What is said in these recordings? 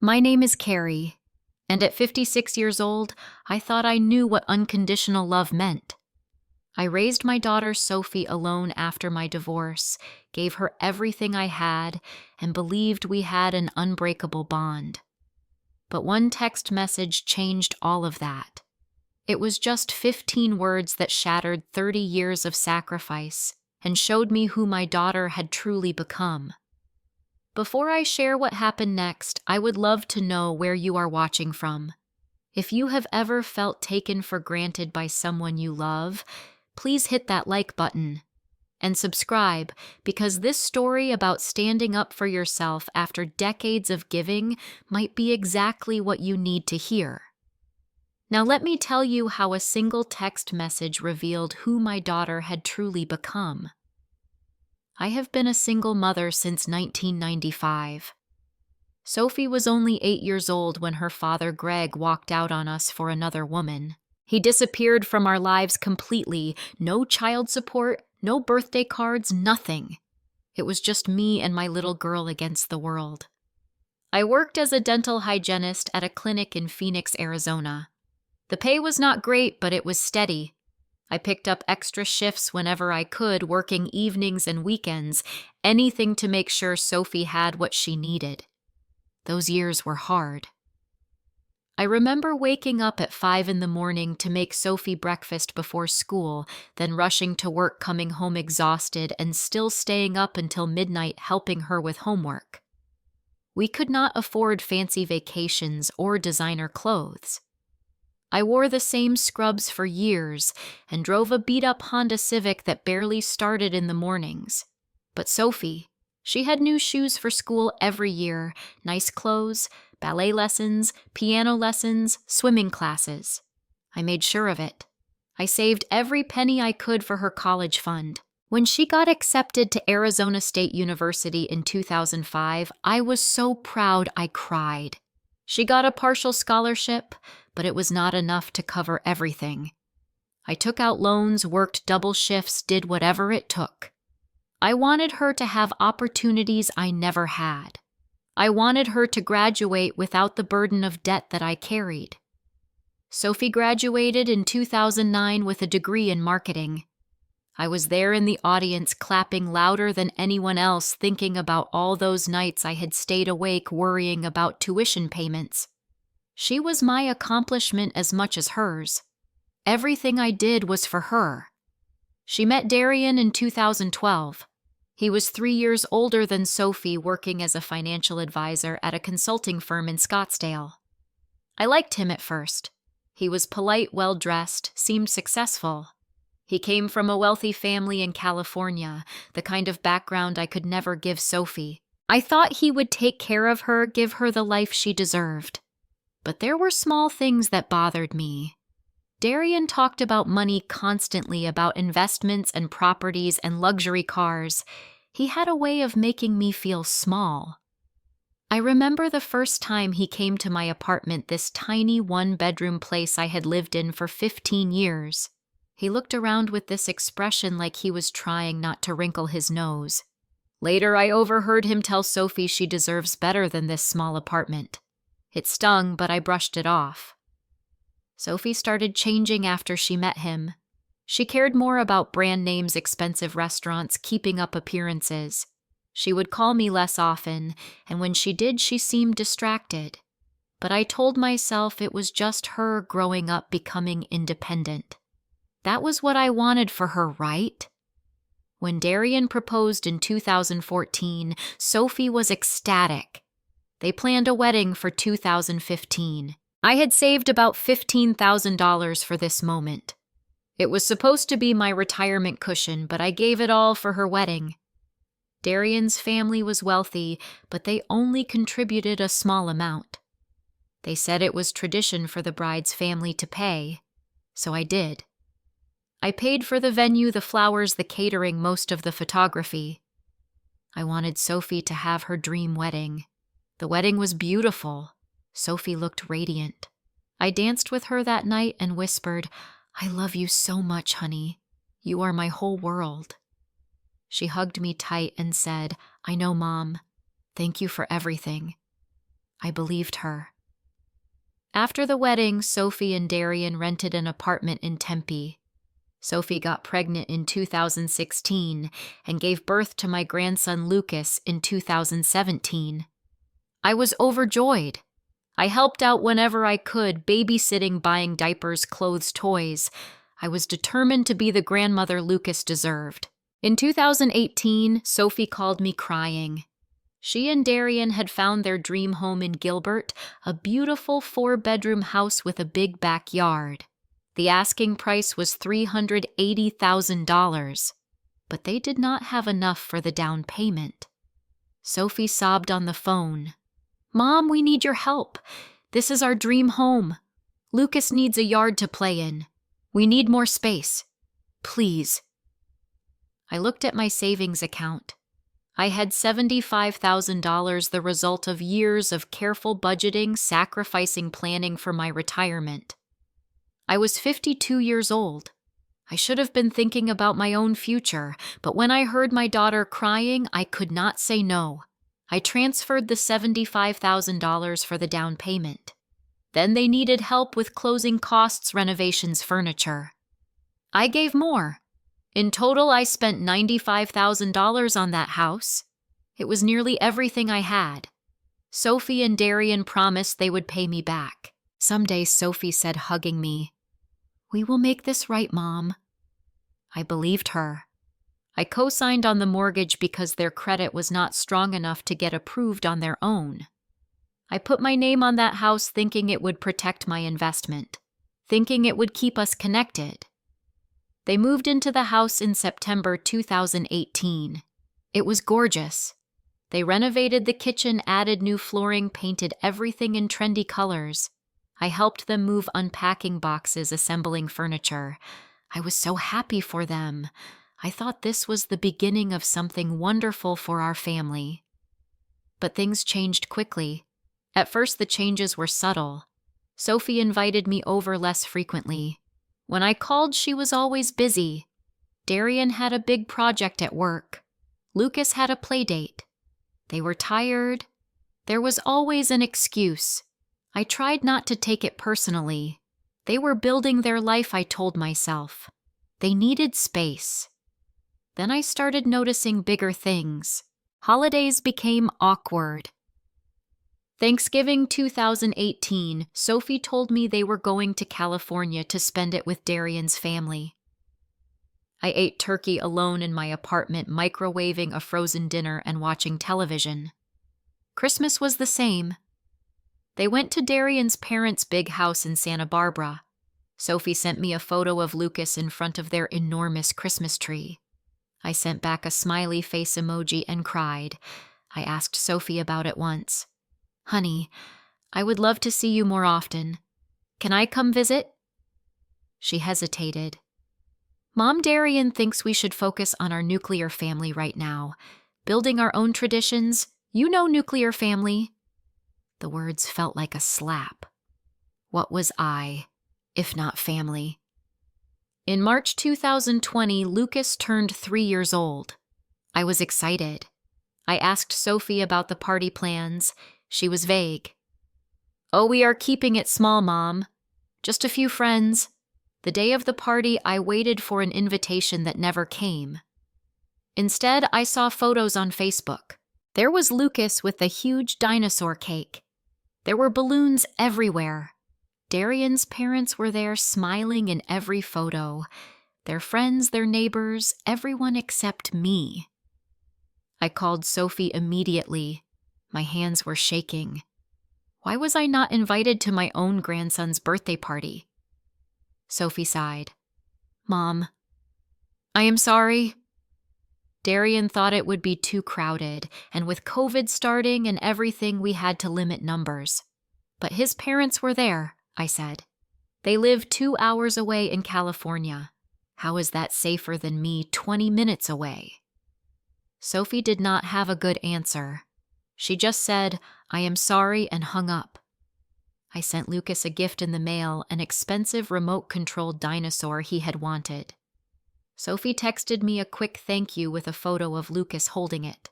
My name is Carrie, and at 56 years old, I thought I knew what unconditional love meant. I raised my daughter Sophie alone after my divorce, gave her everything I had, and believed we had an unbreakable bond. But one text message changed all of that. It was just 15 words that shattered 30 years of sacrifice and showed me who my daughter had truly become. Before I share what happened next, I would love to know where you are watching from. If you have ever felt taken for granted by someone you love, please hit that like button and subscribe, because this story about standing up for yourself after decades of giving might be exactly what you need to hear. Now let me tell you how a single text message revealed who my daughter had truly become. I have been a single mother since 1995. Sophie was only 8 years old when her father Greg walked out on us for another woman. He disappeared from our lives completely. No child support, no birthday cards, nothing. It was just me and my little girl against the world. I worked as a dental hygienist at a clinic in Phoenix, Arizona. The pay was not great, but it was steady. I picked up extra shifts whenever I could, working evenings and weekends, anything to make sure Sophie had what she needed. Those years were hard. I remember waking up at 5 in the morning to make Sophie breakfast before school, then rushing to work, coming home exhausted, and still staying up until midnight helping her with homework. We could not afford fancy vacations or designer clothes. I wore the same scrubs for years and drove a beat-up Honda Civic that barely started in the mornings. But Sophie, she had new shoes for school every year, nice clothes, ballet lessons, piano lessons, swimming classes. I made sure of it. I saved every penny I could for her college fund. When she got accepted to Arizona State University in 2005, I was so proud I cried. She got a partial scholarship, but it was not enough to cover everything. I took out loans, worked double shifts, did whatever it took. I wanted her to have opportunities I never had. I wanted her to graduate without the burden of debt that I carried. Sophie graduated in 2009 with a degree in marketing. I was there in the audience, clapping louder than anyone else, thinking about all those nights I had stayed awake worrying about tuition payments. She was my accomplishment as much as hers. Everything I did was for her. She met Darian in 2012. He was 3 years older than Sophie, working as a financial advisor at a consulting firm in Scottsdale. I liked him at first. He was polite, well-dressed, seemed successful. He came from a wealthy family in California, the kind of background I could never give Sophie. I thought he would take care of her, give her the life she deserved. But there were small things that bothered me. Darian talked about money constantly, about investments and properties and luxury cars. He had a way of making me feel small. I remember the first time he came to my apartment, this tiny one-bedroom place I had lived in for 15 years. He looked around with this expression like he was trying not to wrinkle his nose. Later, I overheard him tell Sophie she deserves better than this small apartment. It stung, but I brushed it off. Sophie started changing after she met him. She cared more about brand names, expensive restaurants, keeping up appearances. She would call me less often, and when she did, she seemed distracted. But I told myself it was just her growing up, becoming independent. That was what I wanted for her, right? When Darian proposed in 2014, Sophie was ecstatic. They planned a wedding for 2015. I had saved about $15,000 for this moment. It was supposed to be my retirement cushion, but I gave it all for her wedding. Darian's family was wealthy, but they only contributed a small amount. They said it was tradition for the bride's family to pay, so I did. I paid for the venue, the flowers, the catering, most of the photography. I wanted Sophie to have her dream wedding. The wedding was beautiful. Sophie looked radiant. I danced with her that night and whispered, "I love you so much, honey. You are my whole world." She hugged me tight and said, "I know, Mom. Thank you for everything." I believed her. After the wedding, Sophie and Darian rented an apartment in Tempe. Sophie got pregnant in 2016 and gave birth to my grandson Lucas in 2017. I was overjoyed. I helped out whenever I could, babysitting, buying diapers, clothes, toys. I was determined to be the grandmother Lucas deserved. In 2018, Sophie called me crying. She and Darian had found their dream home in Gilbert, a beautiful 4-bedroom house with a big backyard. The asking price was $380,000, but they did not have enough for the down payment. Sophie sobbed on the phone. "Mom, we need your help. This is our dream home. Lucas needs a yard to play in. We need more space. Please." I looked at my savings account. I had $75,000, the result of years of careful budgeting, sacrificing planning for my retirement. I was 52 years old. I should have been thinking about my own future, but when I heard my daughter crying, I could not say no. I transferred the $75,000 for the down payment. Then they needed help with closing costs, renovations, furniture. I gave more. In total, I spent $95,000 on that house. It was nearly everything I had. Sophie and Darian promised they would pay me back. Someday, Sophie said, hugging me, "We will make this right, Mom." I believed her. I co-signed on the mortgage because their credit was not strong enough to get approved on their own. I put my name on that house thinking it would protect my investment, thinking it would keep us connected. They moved into the house in September 2018. It was gorgeous. They renovated the kitchen, added new flooring, painted everything in trendy colors. I helped them move unpacking boxes, assembling furniture. I was so happy for them. I thought this was the beginning of something wonderful for our family. But things changed quickly. At first, the changes were subtle. Sophie invited me over less frequently. When I called, she was always busy. Darian had a big project at work. Lucas had a play date. They were tired. There was always an excuse. I tried not to take it personally. They were building their life, I told myself. They needed space. Then I started noticing bigger things. Holidays became awkward. Thanksgiving 2018, Sophie told me they were going to California to spend it with Darian's family. I ate turkey alone in my apartment, microwaving a frozen dinner and watching television. Christmas was the same. They went to Darian's parents' big house in Santa Barbara. Sophie sent me a photo of Lucas in front of their enormous Christmas tree. I sent back a smiley face emoji and cried. I asked Sophie about it once. "Honey, I would love to see you more often. Can I come visit?" She hesitated. "Mom, Darian thinks we should focus on our nuclear family right now. Building our own traditions. You know nuclear family." The words felt like a slap. What was I, if not family? In March 2020, Lucas turned 3 years old. I was excited. I asked Sophie about the party plans. She was vague. "Oh, we are keeping it small, Mom. Just a few friends." The day of the party, I waited for an invitation that never came. Instead, I saw photos on Facebook. There was Lucas with a huge dinosaur cake. There were balloons everywhere. Darian's parents were there, smiling in every photo. Their friends, their neighbors, everyone except me. I called Sophie immediately. My hands were shaking. Why was I not invited to my own grandson's birthday party? Sophie sighed. "Mom, I am sorry." Darian thought it would be too crowded, and with COVID starting and everything, we had to limit numbers. But his parents were there, I said. They live 2 hours away in California. How is that safer than me 20 minutes away? Sophie did not have a good answer. She just said, "I am sorry," and hung up. I sent Lucas a gift in the mail, an expensive remote-controlled dinosaur he had wanted. Sophie texted me a quick thank you with a photo of Lucas holding it.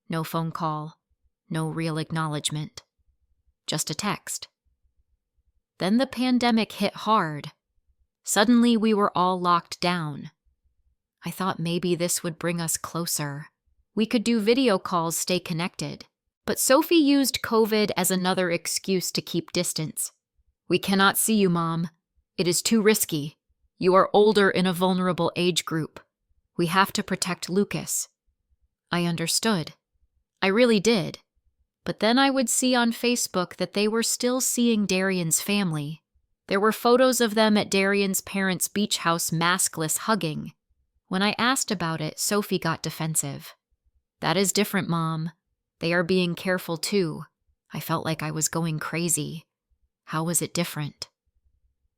No phone call. No real acknowledgement. just a text. Then the pandemic hit hard. Suddenly we were all locked down. I thought maybe this would bring us closer. We could do video calls, stay connected. But Sophie used COVID as another excuse to keep distance. "We cannot see you, Mom. It is too risky. You are older in a vulnerable age group. We have to protect Lucas." I understood. I really did. But then I would see on Facebook that they were still seeing Darian's family. There were photos of them at Darian's parents' beach house maskless hugging. When I asked about it, Sophie got defensive. "That is different, Mom. They are being careful too." I felt like I was going crazy. How was it different?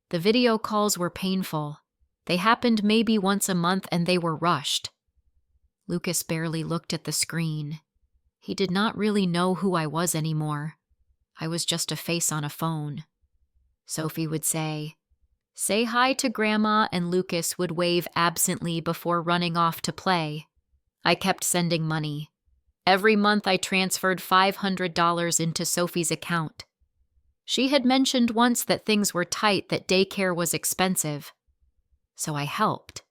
The video calls were painful. They happened maybe once a month and they were rushed. Lucas barely looked at the screen. He did not really know who I was anymore. I was just a face on a phone. Sophie would say hi to Grandma, and Lucas would wave absently before running off to play. I kept sending money. Every month I transferred $500 into Sophie's account. She had mentioned once that things were tight, that daycare was expensive. So I helped.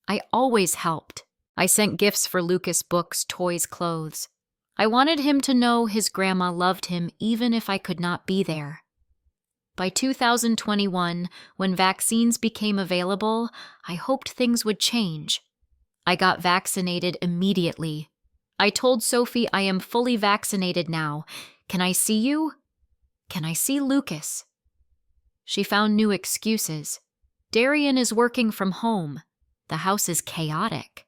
I always helped. I sent gifts for Lucas: books, toys, clothes. I wanted him to know his grandma loved him even if I could not be there. By 2021, when vaccines became available, I hoped things would change. I got vaccinated immediately. I told Sophie, "I am fully vaccinated now. Can I see you? Can I see Lucas?" She found new excuses. Darian is working from home. The house is chaotic.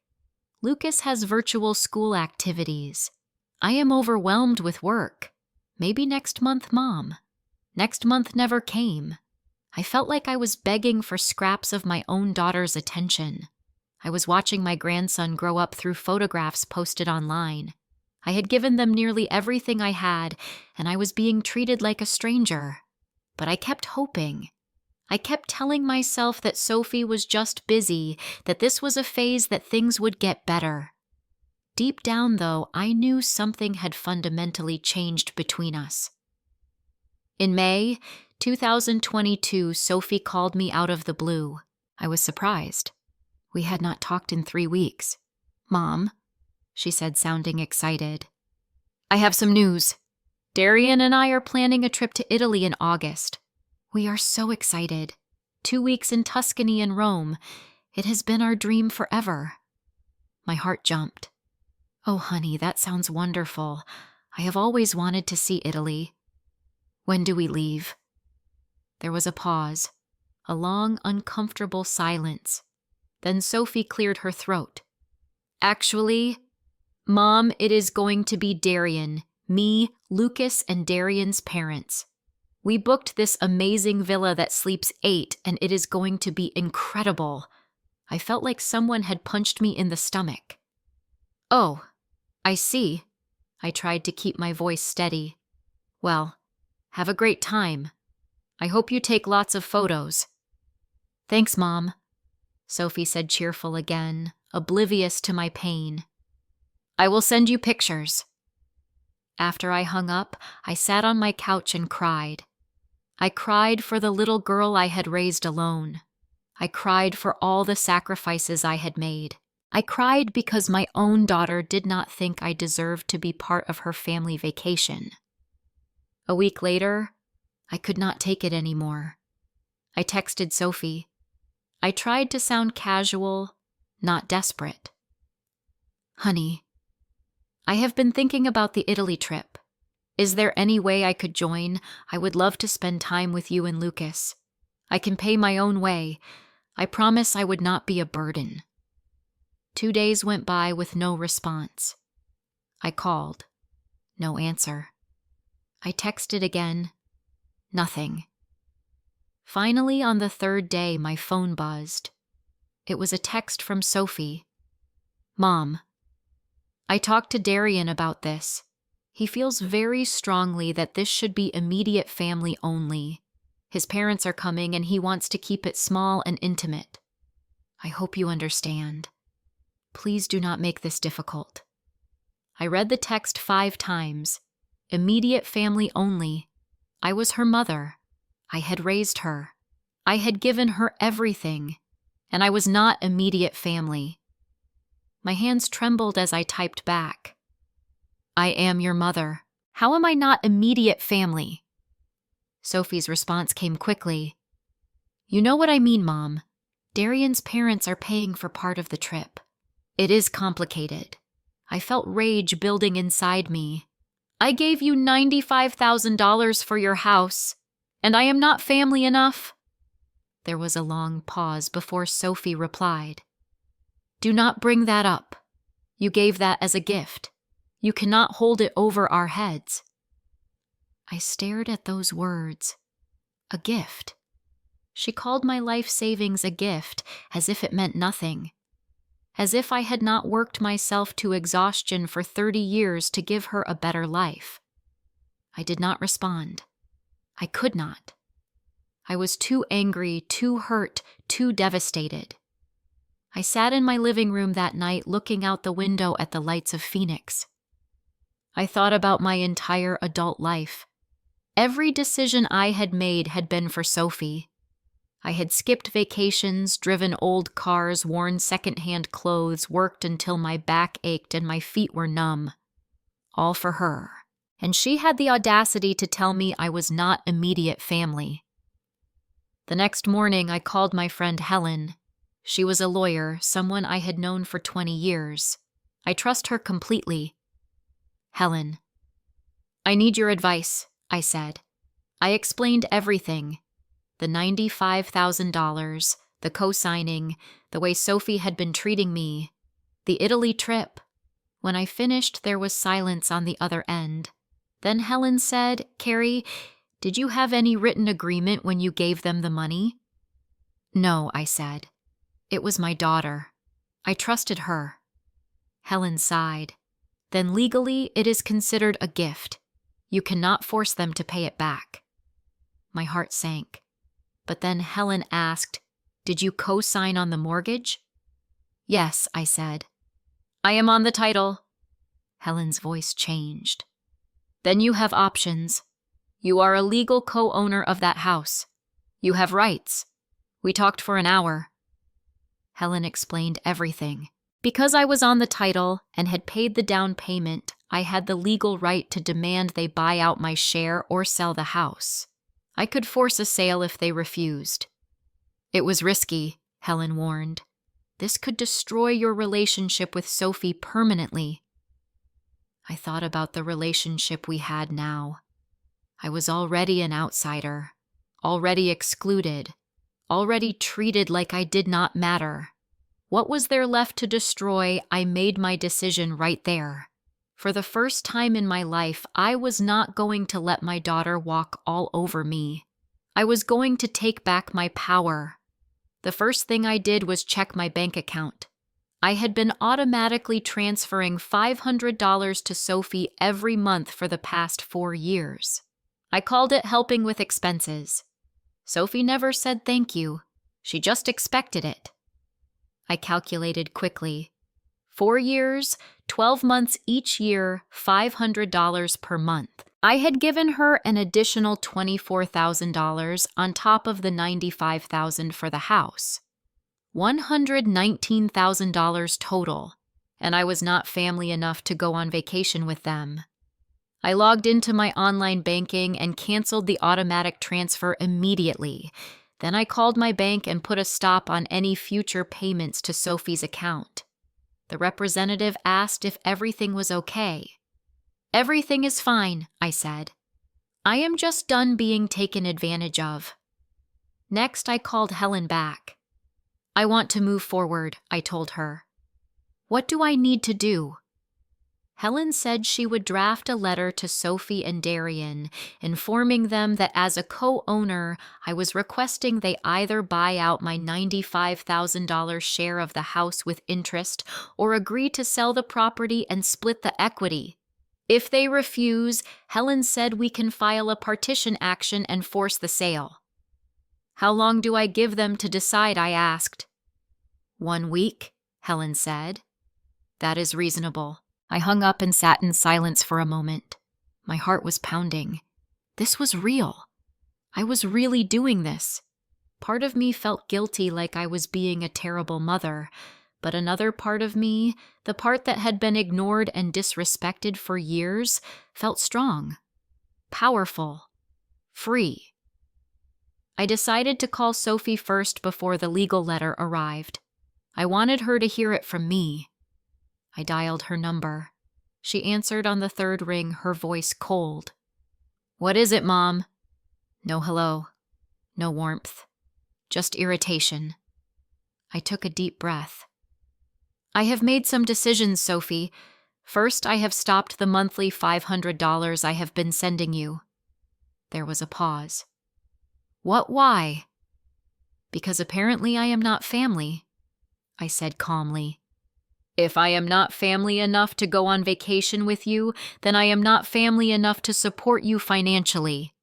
Lucas has virtual school activities. I am overwhelmed with work. Maybe next month, Mom. Next month never came. I felt like I was begging for scraps of my own daughter's attention. I was watching my grandson grow up through photographs posted online. I had given them nearly everything I had, and I was being treated like a stranger. But I kept hoping. I kept telling myself that Sophie was just busy, that this was a phase, that things would get better. Deep down, though, I knew something had fundamentally changed between us. In May 2022, Sophie called me out of the blue. I was surprised. We had not talked in 3 weeks. "Mom," she said, sounding excited, "I have some news. Darian and I are planning a trip to Italy in August. We are so excited. 2 weeks in Tuscany and Rome. It has been our dream forever." My heart jumped. "Oh, honey, that sounds wonderful. I have always wanted to see Italy. When do we leave?" There was a pause, a long, uncomfortable silence. Then Sophie cleared her throat. "Actually, Mom, it is going to be Darian, me, Lucas, and Darian's parents. We booked this amazing villa that sleeps 8, and it is going to be incredible." I felt like someone had punched me in the stomach. "Oh, I see." I tried to keep my voice steady. "Well, have a great time. I hope you take lots of photos." "Thanks, Mom," Sophie said, cheerful again, oblivious to my pain. "I will send you pictures." After I hung up, I sat on my couch and cried. I cried for the little girl I had raised alone. I cried for all the sacrifices I had made. I cried because my own daughter did not think I deserved to be part of her family vacation. A week later, I could not take it anymore. I texted Sophie. I tried to sound casual, not desperate. "Honey, I have been thinking about the Italy trip. Is there any way I could join? I would love to spend time with you and Lucas. I can pay my own way. I promise I would not be a burden." 2 days went by with no response. I called. No answer. I texted again. Nothing. Finally, on the 3rd day, my phone buzzed. It was a text from Sophie. "Mom, I talked to Darian about this. He feels very strongly that this should be immediate family only. His parents are coming and he wants to keep it small and intimate. I hope you understand. Please do not make this difficult." I read the text 5 times. Immediate family only. I was her mother. I had raised her. I had given her everything, and I was not immediate family. My hands trembled as I typed back. I am your mother. How am I not immediate family? Sophie's response came quickly. You know what I mean, Mom. Darian's parents are paying for part of the trip. It is complicated. I felt rage building inside me. I gave you $95,000 for your house, and I am not family enough. There was a long pause before Sophie replied. Do not bring that up. You gave that as a gift. You cannot hold it over our heads. I stared at those words. A gift. She called my life savings a gift, as if it meant nothing. As if I had not worked myself to exhaustion for 30 years to give her a better life. I did not respond. I could not. I was too angry, too hurt, too devastated. I sat in my living room that night looking out the window at the lights of Phoenix. I thought about my entire adult life. Every decision I had made had been for Sophie. I had skipped vacations, driven old cars, worn secondhand clothes, worked until my back ached and my feet were numb. All for her. And she had the audacity to tell me I was not immediate family. The next morning, I called my friend Helen. She was a lawyer, someone I had known for 20 years. I trust her completely. Helen. I need your advice, I said. I explained everything. The $95,000, the co-signing, the way Sophie had been treating me, the Italy trip. When I finished, there was silence on the other end. Then Helen said, Carrie, did you have any written agreement when you gave them the money? No, I said. It was my daughter. I trusted her. Helen sighed. Then legally, it is considered a gift. You cannot force them to pay it back. My heart sank. But then Helen asked, Did you co-sign on the mortgage? Yes, I said. I am on the title. Helen's voice changed. Then you have options. You are a legal co-owner of that house. You have rights. We talked for an hour. Helen explained everything. Because I was on the title and had paid the down payment, I had the legal right to demand they buy out my share or sell the house. I could force a sale if they refused. It was risky, Helen warned. This could destroy your relationship with Sophie permanently. I thought about the relationship we had now. I was already an outsider, already excluded, already treated like I did not matter. What was there left to destroy? I made my decision right there. For the first time in my life, I was not going to let my daughter walk all over me. I was going to take back my power. The first thing I did was check my bank account. I had been automatically transferring $500 to Sophie every month for the past 4 years. I called it helping with expenses. Sophie never said thank you. She just expected it. I calculated quickly. 4 years, 12 months each year, $500 per month. I had given her an additional $24,000 on top of the $95,000 for the house. $119,000 total, and I was not family enough to go on vacation with them. I logged into my online banking and canceled the automatic transfer immediately. Then I called my bank and put a stop on any future payments to Sophie's account. The representative asked if everything was okay. Everything is fine, I said. I am just done being taken advantage of. Next, I called Helen back. I want to move forward, I told her. What do I need to do? Helen said she would draft a letter to Sophie and Darian, informing them that as a co-owner, I was requesting they either buy out my $95,000 share of the house with interest or agree to sell the property and split the equity. If they refuse, Helen said we can file a partition action and force the sale. How long do I give them to decide? I asked. 1 week, Helen said. That is reasonable. I hung up and sat in silence for a moment. My heart was pounding. This was real. I was really doing this. Part of me felt guilty, like I was being a terrible mother, but another part of me, the part that had been ignored and disrespected for years, felt strong, powerful, free. I decided to call Sophie first before the legal letter arrived. I wanted her to hear it from me. I dialed her number. She answered on the third ring, her voice cold. "What is it, Mom?" No hello. No warmth. Just irritation. I took a deep breath. "I have made some decisions, Sophie. First, I have stopped the monthly $500 I have been sending you." There was a pause. "What, why?" "Because apparently I am not family," I said calmly. "If I am not family enough to go on vacation with you, then I am not family enough to support you financially."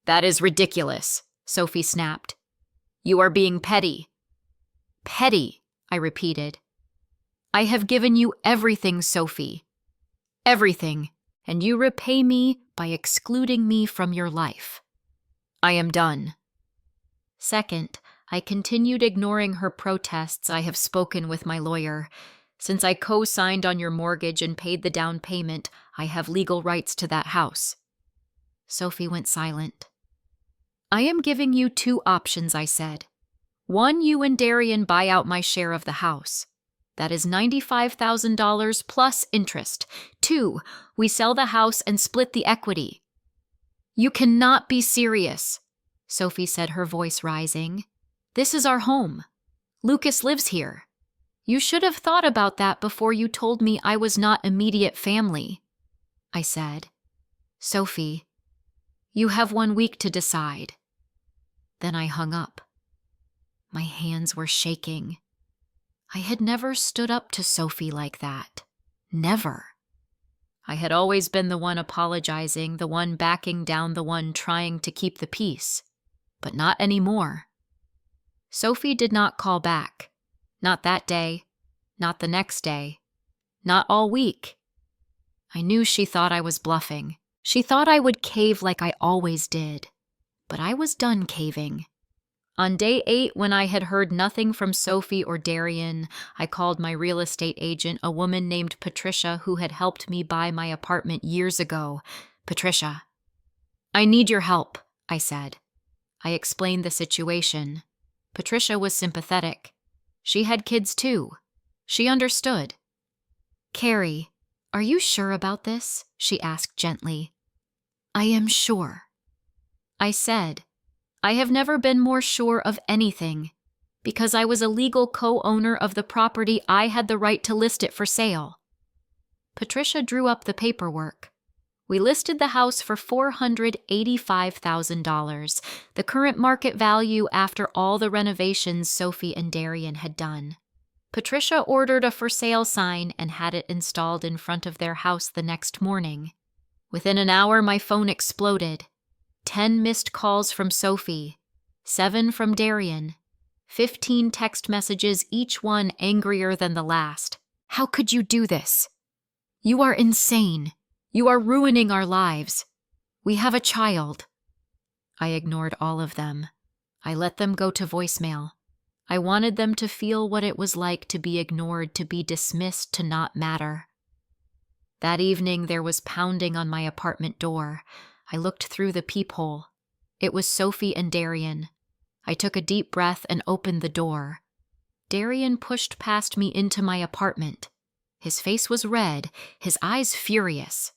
"That is ridiculous," Sophie snapped. "You are being petty." "Petty," I repeated. "I have given you everything, Sophie. Everything, and you repay me by excluding me from your life. I am done." Second, I continued ignoring her protests. "I have spoken with my lawyer. Since I co-signed on your mortgage and paid the down payment, I have legal rights to that house." Sophie went silent. "I am giving you two options," I said. "One, you and Darian buy out my share of the house. That is $95,000 plus interest. 2, we sell the house and split the equity." "You cannot be serious," Sophie said, her voice rising. "This is our home. Lucas lives here. You should have thought about that before you told me I was not immediate family." I said, "Sophie, you have 1 week to decide." Then I hung up. My hands were shaking. I had never stood up to Sophie like that. Never. I had always been the one apologizing, the one backing down, the one trying to keep the peace. But not anymore. Sophie did not call back. Not that day. Not the next day. Not all week. I knew she thought I was bluffing. She thought I would cave like I always did. But I was done caving. On day 8, when I had heard nothing from Sophie or Darian, I called my real estate agent, a woman named Patricia who had helped me buy my apartment years ago. "Patricia, I need your help," I said. I explained the situation. Patricia was sympathetic. She had kids too. She understood. "Carrie, are you sure about this?" she asked gently. "I am sure," I said. I have never been more sure of anything. Because I was a legal co-owner of the property, I had the right to list it for sale. Patricia drew up the paperwork. We listed the house for $485,000, the current market value after all the renovations Sophie and Darian had done. Patricia ordered a for sale sign and had it installed in front of their house the next morning. Within an hour, my phone exploded. 10 missed calls from Sophie, 7 from Darian, 15 text messages, each one angrier than the last. "How could you do this? You are insane. You are ruining our lives. We have a child." I ignored all of them. I let them go to voicemail. I wanted them to feel what it was like to be ignored, to be dismissed, to not matter. That evening, there was pounding on my apartment door. I looked through the peephole. It was Sophie and Darian. I took a deep breath and opened the door. Darian pushed past me into my apartment. His face was red, his eyes furious.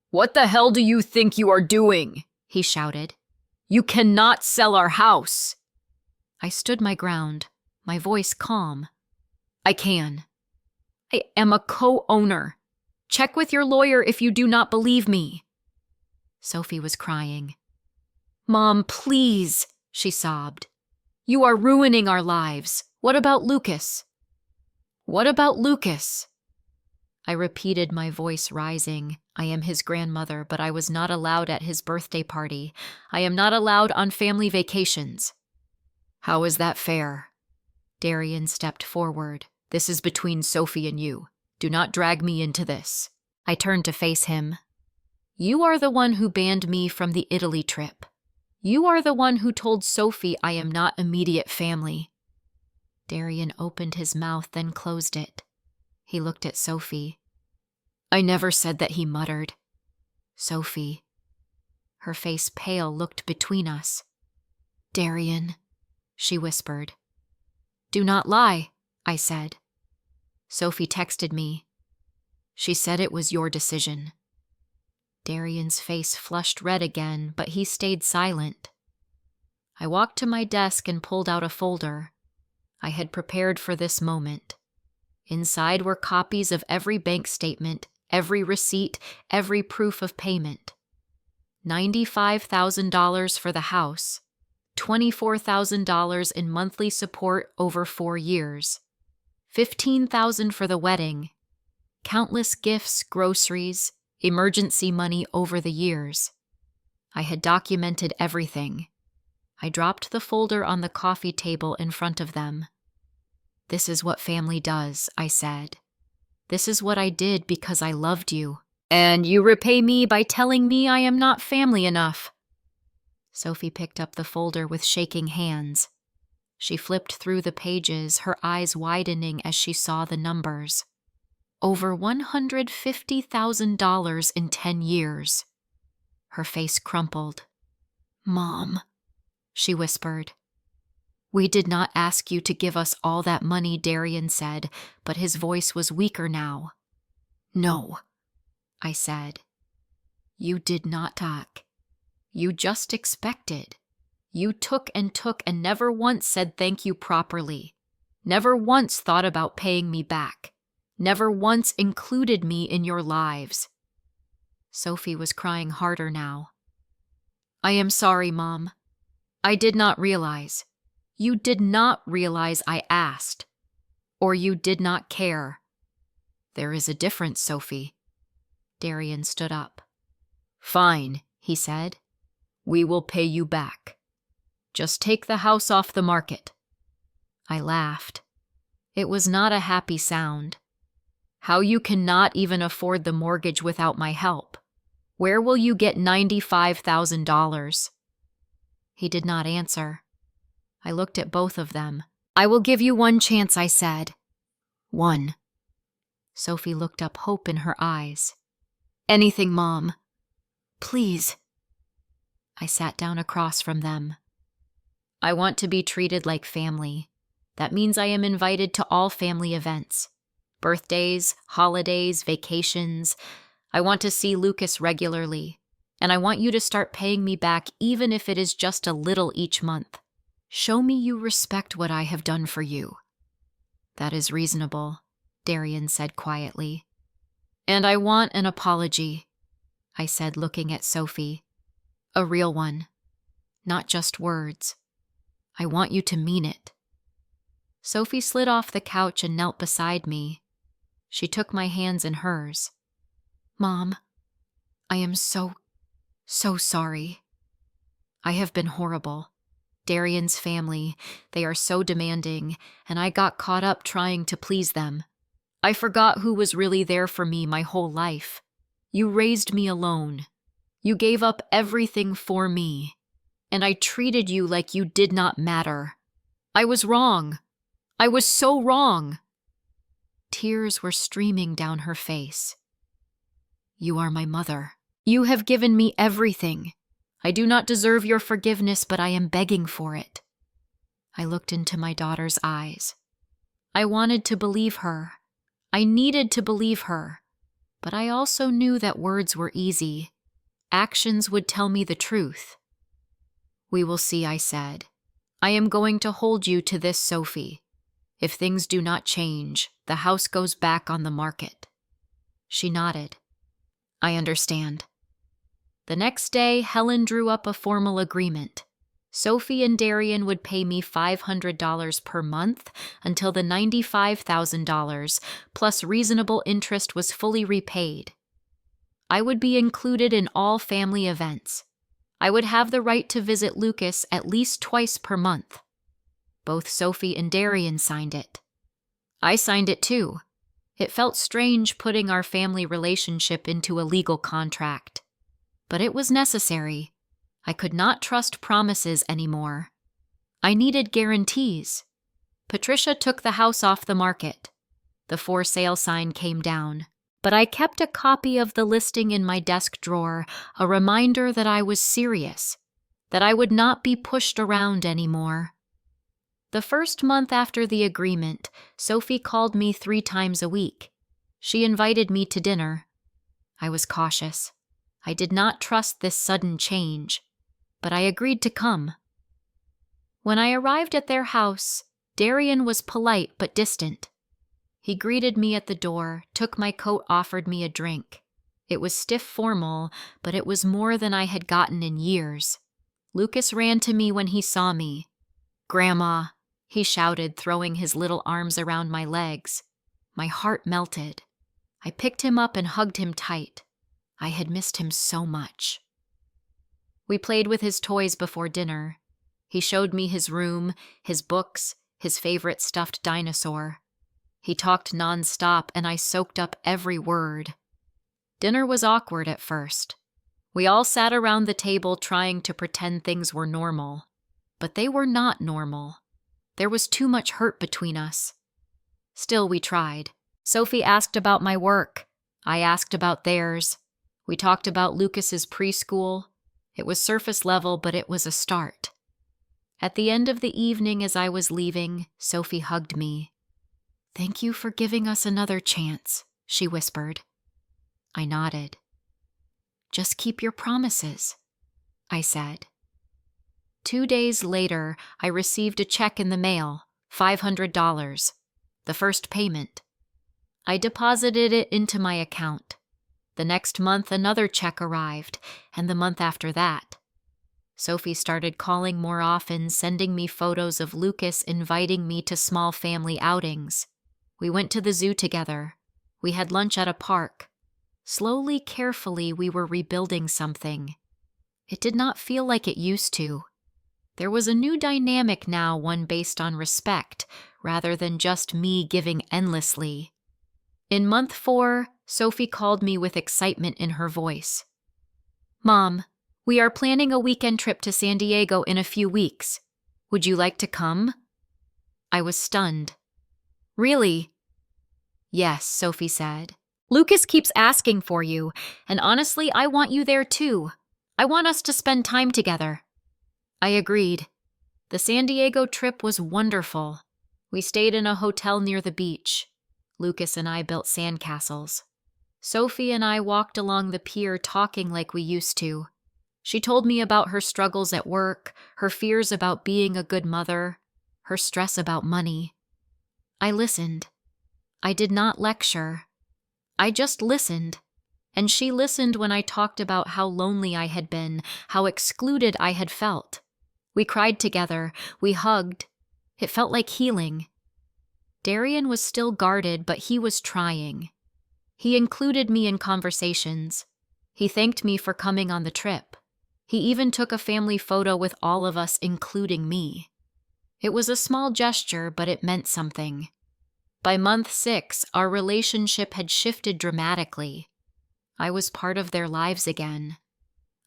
"What the hell do you think you are doing?" he shouted. "You cannot sell our house." I stood my ground, my voice calm. "I can. I am a co-owner. Check with your lawyer if you do not believe me." Sophie was crying. "Mom, please," she sobbed. "You are ruining our lives. What about Lucas?" "What about Lucas?" I repeated, my voice rising. "I am his grandmother, but I was not allowed at his birthday party. I am not allowed on family vacations." "How is that fair?" Darian stepped forward. "This is between Sophie and you. Do not drag me into this." I turned to face him. "You are the one who banned me from the Italy trip. You are the one who told Sophie I am not immediate family. Darian opened his mouth, then closed it. He looked at Sophie. I never said that, he muttered. Sophie. Her face pale, looked between us. Darian, she whispered. Do not lie, I said. Sophie texted me. She said it was your decision. Darian's face flushed red again, but he stayed silent. I walked to my desk and pulled out a folder. I had prepared for this moment. Inside were copies of every bank statement, every receipt, every proof of payment. $95,000 for the house, $24,000 in monthly support over 4 years, $15,000 for the wedding, countless gifts, groceries, emergency money over the years. I had documented everything. I dropped the folder on the coffee table in front of them. This is what family does, I said. This is what I did because I loved you. And you repay me by telling me I am not family enough. Sophie picked up the folder with shaking hands. She flipped through the pages, her eyes widening as she saw the numbers. Over $150,000 in 10 years. Her face crumpled. Mom, she whispered. We did not ask you to give us all that money, Darian said, but his voice was weaker now. No, I said. You did not talk. You just expected. You took and never once said thank you properly. Never once thought about paying me back. Never once included me in your lives. Sophie was crying harder now. I am sorry, Mom. I did not realize. You did not realize I asked. Or you did not care. There is a difference, Sophie. Darian stood up. Fine, he said. We will pay you back. Just take the house off the market. I laughed. It was not a happy sound. How you cannot even afford the mortgage without my help. Where will you get $95,000? He did not answer. I looked at both of them. I will give you one chance, I said. One. Sophie looked up, hope in her eyes. Anything, Mom. Please. I sat down across from them. I want to be treated like family. That means I am invited to all family events. Birthdays, holidays, vacations. I want to see Lucas regularly. And I want you to start paying me back even if it is just a little each month. Show me you respect what I have done for you. That is reasonable, Darian said quietly. And I want an apology, I said, looking at Sophie. A real one. Not just words. I want you to mean it. Sophie slid off the couch and knelt beside me. She took my hands in hers. Mom, I am so sorry. I have been horrible. Darian's family, they are so demanding, and I got caught up trying to please them. I forgot who was really there for me my whole life. You raised me alone. You gave up everything for me, and I treated you like you did not matter. I was wrong. I was so wrong. Tears were streaming down her face. You are my mother. You have given me everything. I do not deserve your forgiveness, but I am begging for it. I looked into my daughter's eyes. I wanted to believe her. I needed to believe her. But I also knew that words were easy. Actions would tell me the truth. We will see, I said. I am going to hold you to this, Sophie. If things do not change, the house goes back on the market. She nodded. I understand. The next day, Helen drew up a formal agreement. Sophie and Darian would pay me $500 per month until the $95,000 plus reasonable interest was fully repaid. I would be included in all family events. I would have the right to visit Lucas at least twice per month. Both Sophie and Darian signed it. I signed it too. It felt strange putting our family relationship into a legal contract. But it was necessary. I could not trust promises anymore. I needed guarantees. Patricia took the house off the market. The for sale sign came down, but I kept a copy of the listing in my desk drawer, a reminder that I was serious, that I would not be pushed around anymore. The first month after the agreement, Sophie called me 3 times a week. She invited me to dinner. I was cautious. I did not trust this sudden change, but I agreed to come. When I arrived at their house, Darian was polite but distant. He greeted me at the door, took my coat, offered me a drink. It was stiff formal, but it was more than I had gotten in years. Lucas ran to me when he saw me. "Grandma," he shouted, throwing his little arms around my legs. My heart melted. I picked him up and hugged him tight. I had missed him so much. We played with his toys before dinner. He showed me his room, his books, his favorite stuffed dinosaur. He talked nonstop, and I soaked up every word. Dinner was awkward at first. We all sat around the table trying to pretend things were normal. But they were not normal. There was too much hurt between us. Still, we tried. Sophie asked about my work. I asked about theirs. We talked about Lucas's preschool. It was surface level, but it was a start. At the end of the evening, as I was leaving, Sophie hugged me. "Thank you for giving us another chance," she whispered. I nodded. "Just keep your promises," I said. 2 days later, I received a check in the mail, $500, the first payment. I deposited it into my account. The next month, another check arrived, and the month after that. Sophie started calling more often, sending me photos of Lucas, inviting me to small family outings. We went to the zoo together. We had lunch at a park. Slowly, carefully, we were rebuilding something. It did not feel like it used to. There was a new dynamic now, one based on respect, rather than just me giving endlessly. In month 4, Sophie called me with excitement in her voice. "Mom, we are planning a weekend trip to San Diego in a few weeks. Would you like to come?" I was stunned. "Really?" "Yes," Sophie said. "Lucas keeps asking for you, and honestly, I want you there too. I want us to spend time together." I agreed. The San Diego trip was wonderful. We stayed in a hotel near the beach. Lucas and I built sandcastles. Sophie and I walked along the pier talking like we used to. She told me about her struggles at work, her fears about being a good mother, her stress about money. I listened. I did not lecture. I just listened. And she listened when I talked about how lonely I had been, how excluded I had felt. We cried together. We hugged. It felt like healing. Darian was still guarded, but he was trying. He included me in conversations. He thanked me for coming on the trip. He even took a family photo with all of us, including me. It was a small gesture, but it meant something. By month 6, our relationship had shifted dramatically. I was part of their lives again.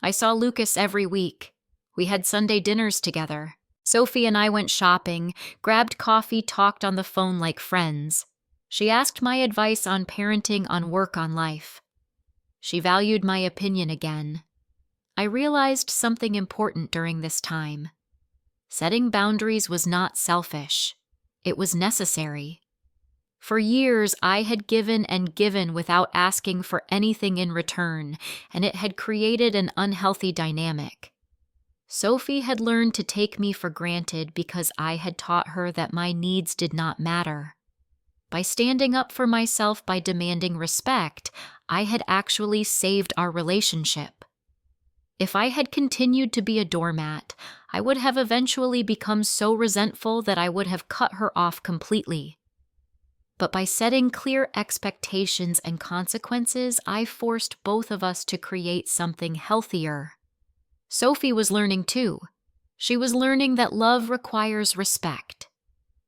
I saw Lucas every week. We had Sunday dinners together. Sophie and I went shopping, grabbed coffee, talked on the phone like friends. She asked my advice on parenting, on work, on life. She valued my opinion again. I realized something important during this time. Setting boundaries was not selfish. It was necessary. For years, I had given and given without asking for anything in return, and it had created an unhealthy dynamic. Sophie had learned to take me for granted because I had taught her that my needs did not matter. By standing up for myself, by demanding respect, I had actually saved our relationship. If I had continued to be a doormat, I would have eventually become so resentful that I would have cut her off completely. But by setting clear expectations and consequences, I forced both of us to create something healthier. Sophie was learning too. She was learning that love requires respect.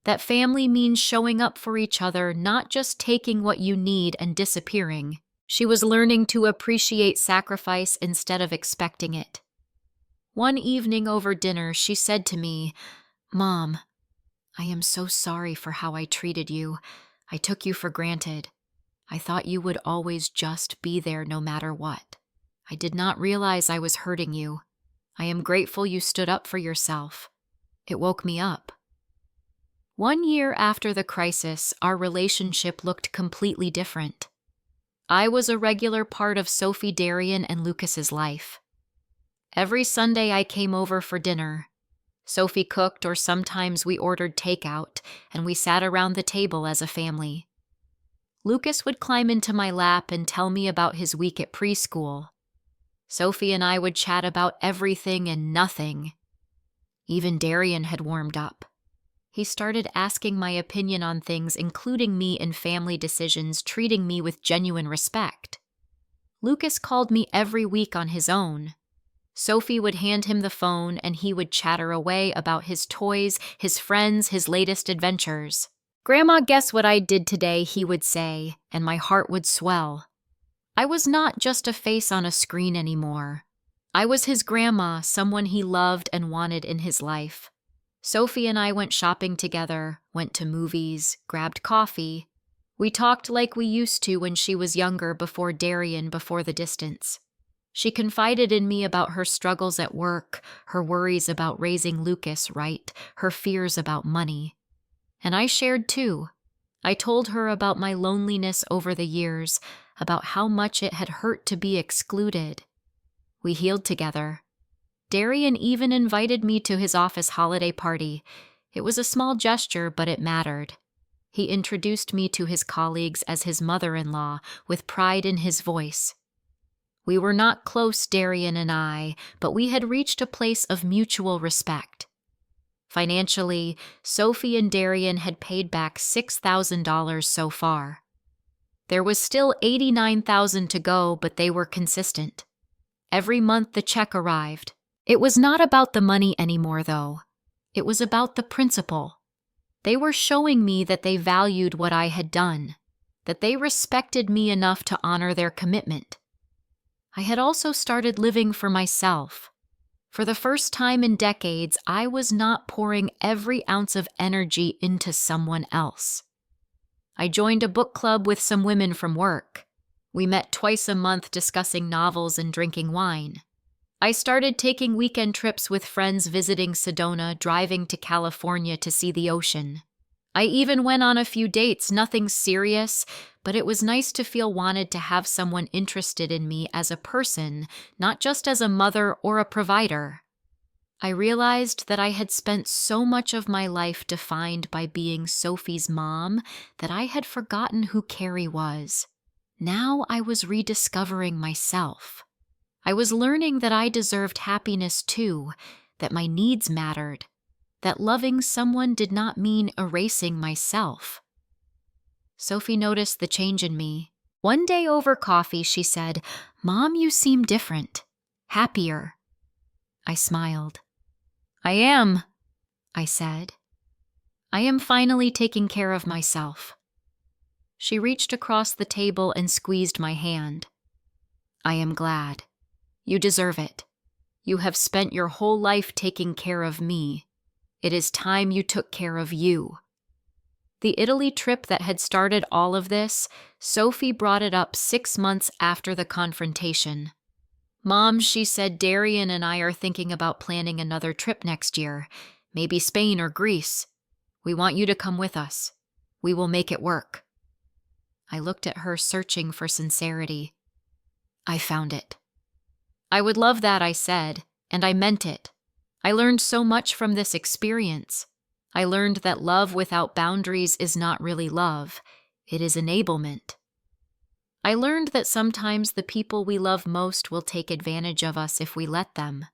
That family means showing up for each other, not just taking what you need and disappearing. She was learning to appreciate sacrifice instead of expecting it. One evening over dinner, she said to me, "Mom, I am so sorry for how I treated you. I took you for granted. I thought you would always just be there no matter what. I did not realize I was hurting you. I am grateful you stood up for yourself. It woke me up." 1 year after the crisis, our relationship looked completely different. I was a regular part of Sophie, Darian, and Lucas's life. Every Sunday I came over for dinner. Sophie cooked, or sometimes we ordered takeout, and we sat around the table as a family. Lucas would climb into my lap and tell me about his week at preschool. Sophie and I would chat about everything and nothing. Even Darian had warmed up. He started asking my opinion on things, including me in family decisions, treating me with genuine respect. Lucas called me every week on his own. Sophie would hand him the phone and he would chatter away about his toys, his friends, his latest adventures. "Grandma, guess what I did today?" he would say, and my heart would swell. I was not just a face on a screen anymore. I was his grandma, someone he loved and wanted in his life. Sophie and I went shopping together, went to movies, grabbed coffee. We talked like we used to when she was younger, before Darian, before the distance. She confided in me about her struggles at work, her worries about raising Lucas right, her fears about money. And I shared too. I told her about my loneliness over the years, about how much it had hurt to be excluded. We healed together. Darian even invited me to his office holiday party. It was a small gesture, but it mattered. He introduced me to his colleagues as his mother-in-law, with pride in his voice. We were not close, Darian and I, but we had reached a place of mutual respect. Financially, Sophie and Darian had paid back $6,000 so far. There was still $89,000 to go, but they were consistent. Every month the check arrived. It was not about the money anymore, though. It was about the principle. They were showing me that they valued what I had done, that they respected me enough to honor their commitment. I had also started living for myself. For the first time in decades, I was not pouring every ounce of energy into someone else. I joined a book club with some women from work. We met twice a month discussing novels and drinking wine. I started taking weekend trips with friends, visiting Sedona, driving to California to see the ocean. I even went on a few dates, nothing serious, but it was nice to feel wanted, to have someone interested in me as a person, not just as a mother or a provider. I realized that I had spent so much of my life defined by being Sophie's mom that I had forgotten who Carrie was. Now I was rediscovering myself. I was learning that I deserved happiness too, that my needs mattered, that loving someone did not mean erasing myself. Sophie noticed the change in me. One day over coffee, she said, "Mom, you seem different, happier." I smiled. "I am," I said. "I am finally taking care of myself." She reached across the table and squeezed my hand. "I am glad. You deserve it. You have spent your whole life taking care of me. It is time you took care of you." The Italy trip that had started all of this, Sophie brought it up 6 months after the confrontation. "Mom," she said, "Darian and I are thinking about planning another trip next year, maybe Spain or Greece. We want you to come with us. We will make it work." I looked at her, searching for sincerity. I found it. "I would love that," I said, and I meant it. I learned so much from this experience. I learned that love without boundaries is not really love. It is enablement. I learned that sometimes the people we love most will take advantage of us if we let them.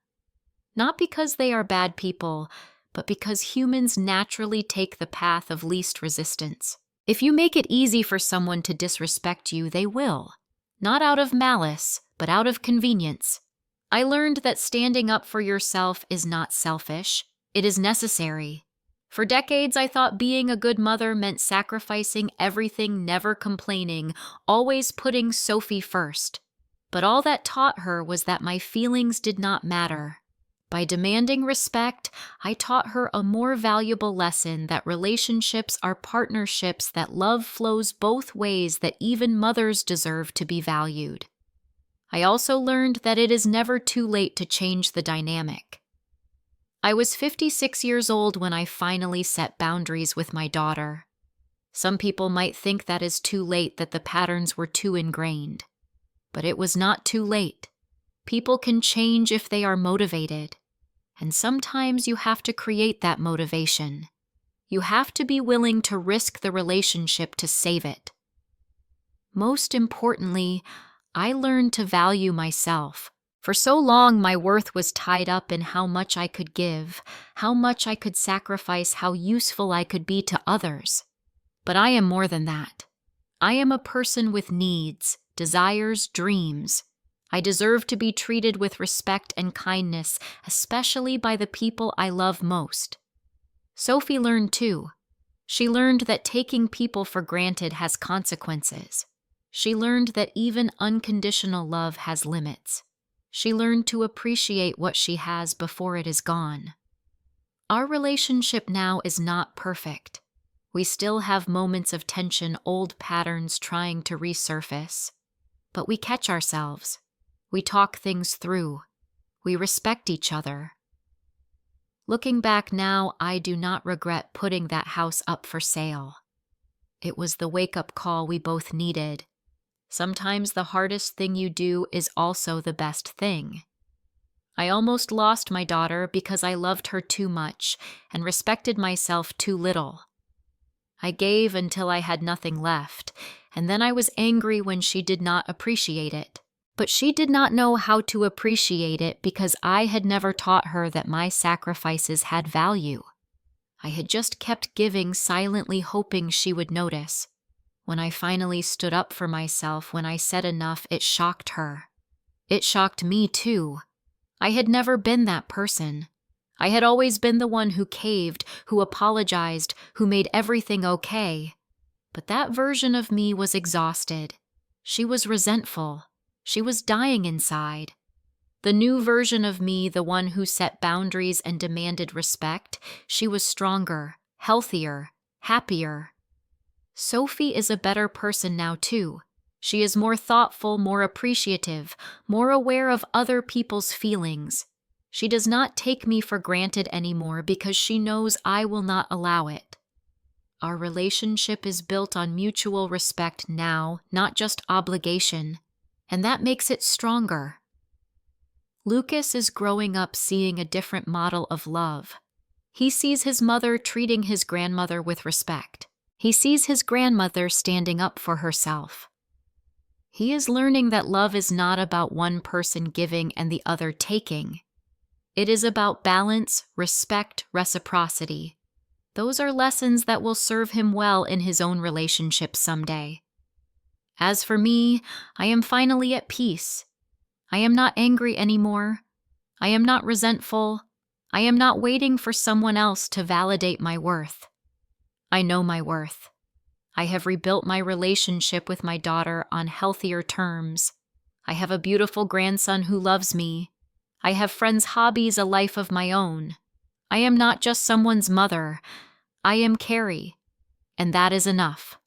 Not because they are bad people, but because humans naturally take the path of least resistance. If you make it easy for someone to disrespect you, they will. Not out of malice, but out of convenience. I learned that standing up for yourself is not selfish. It is necessary. For decades, I thought being a good mother meant sacrificing everything, never complaining, always putting Sophie first. But all that taught her was that my feelings did not matter. By demanding respect, I taught her a more valuable lesson that relationships are partnerships, that love flows both ways, that even mothers deserve to be valued. I also learned that it is never too late to change the dynamic. I was 56 years old when I finally set boundaries with my daughter. Some people might think that is too late, that the patterns were too ingrained. But it was not too late. People can change if they are motivated. And sometimes you have to create that motivation. You have to be willing to risk the relationship to save it. Most importantly, I learned to value myself. For so long, my worth was tied up in how much I could give, how much I could sacrifice, how useful I could be to others. But I am more than that. I am a person with needs, desires, dreams. I deserve to be treated with respect and kindness, especially by the people I love most. Sophie learned too. She learned that taking people for granted has consequences. She learned that even unconditional love has limits. She learned to appreciate what she has before it is gone. Our relationship now is not perfect. We still have moments of tension, old patterns trying to resurface. But we catch ourselves. We talk things through. We respect each other. Looking back now, I do not regret putting that house up for sale. It was the wake-up call we both needed. Sometimes the hardest thing you do is also the best thing. I almost lost my daughter because I loved her too much and respected myself too little. I gave until I had nothing left, and then I was angry when she did not appreciate it. But she did not know how to appreciate it because I had never taught her that my sacrifices had value. I had just kept giving, silently hoping she would notice. When I finally stood up for myself, when I said enough, it shocked her. It shocked me too. I had never been that person. I had always been the one who caved, who apologized, who made everything okay. But that version of me was exhausted. She was resentful. She was dying inside. The new version of me, the one who set boundaries and demanded respect, she was stronger, healthier, happier. Sophie is a better person now too. She is more thoughtful, more appreciative, more aware of other people's feelings. She does not take me for granted anymore because she knows I will not allow it. Our relationship is built on mutual respect now, not just obligation, and that makes it stronger. Lucas is growing up seeing a different model of love. He sees his mother treating his grandmother with respect. He sees his grandmother standing up for herself. He is learning that love is not about one person giving and the other taking. It is about balance, respect, reciprocity. Those are lessons that will serve him well in his own relationship someday. As for me, I am finally at peace. I am not angry anymore. I am not resentful. I am not waiting for someone else to validate my worth. I know my worth. I have rebuilt my relationship with my daughter on healthier terms. I have a beautiful grandson who loves me. I have friends, hobbies, a life of my own. I am not just someone's mother. I am Carrie, and that is enough.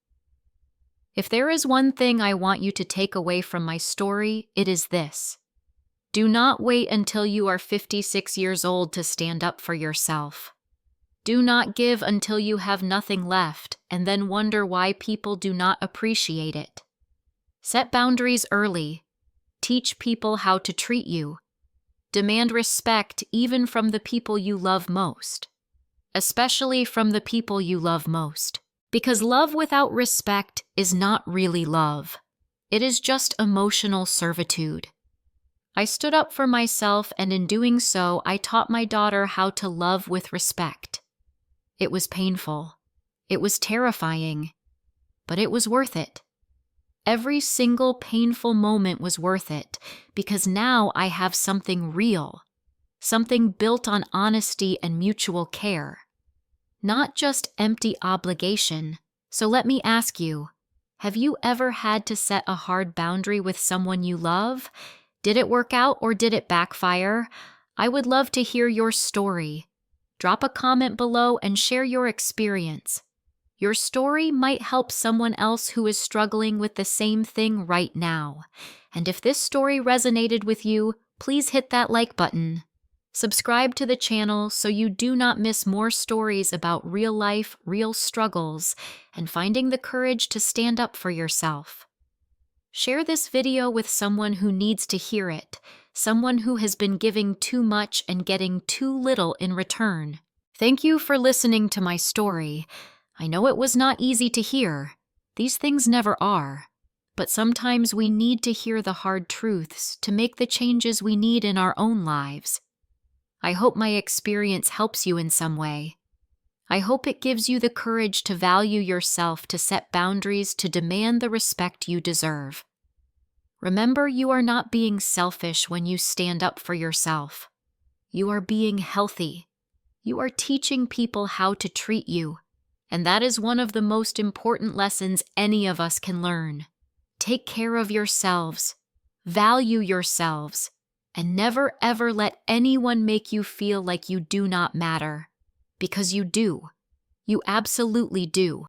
If there is one thing I want you to take away from my story, it is this. Do not wait until you are 56 years old to stand up for yourself. Do not give until you have nothing left and then wonder why people do not appreciate it. Set boundaries early. Teach people how to treat you. Demand respect even from the people you love most. Especially from the people you love most. Because love without respect is not really love. It is just emotional servitude. I stood up for myself, and in doing so, I taught my daughter how to love with respect. It was painful. It was terrifying. But it was worth it. Every single painful moment was worth it, because now I have something real. Something built on honesty and mutual care. Not just empty obligation. So let me ask you, have you ever had to set a hard boundary with someone you love? Did it work out or did it backfire? I would love to hear your story. Drop a comment below and share your experience. Your story might help someone else who is struggling with the same thing right now. And if this story resonated with you, please hit that like button. Subscribe to the channel so you do not miss more stories about real life, real struggles, and finding the courage to stand up for yourself. Share this video with someone who needs to hear it, someone who has been giving too much and getting too little in return. Thank you for listening to my story. I know it was not easy to hear. These things never are. But sometimes we need to hear the hard truths to make the changes we need in our own lives. I hope my experience helps you in some way. I hope it gives you the courage to value yourself, to set boundaries, to demand the respect you deserve. Remember, you are not being selfish when you stand up for yourself. You are being healthy. You are teaching people how to treat you. And that is one of the most important lessons any of us can learn. Take care of yourselves, value yourselves, and never ever let anyone make you feel like you do not matter. Because you do. You absolutely do.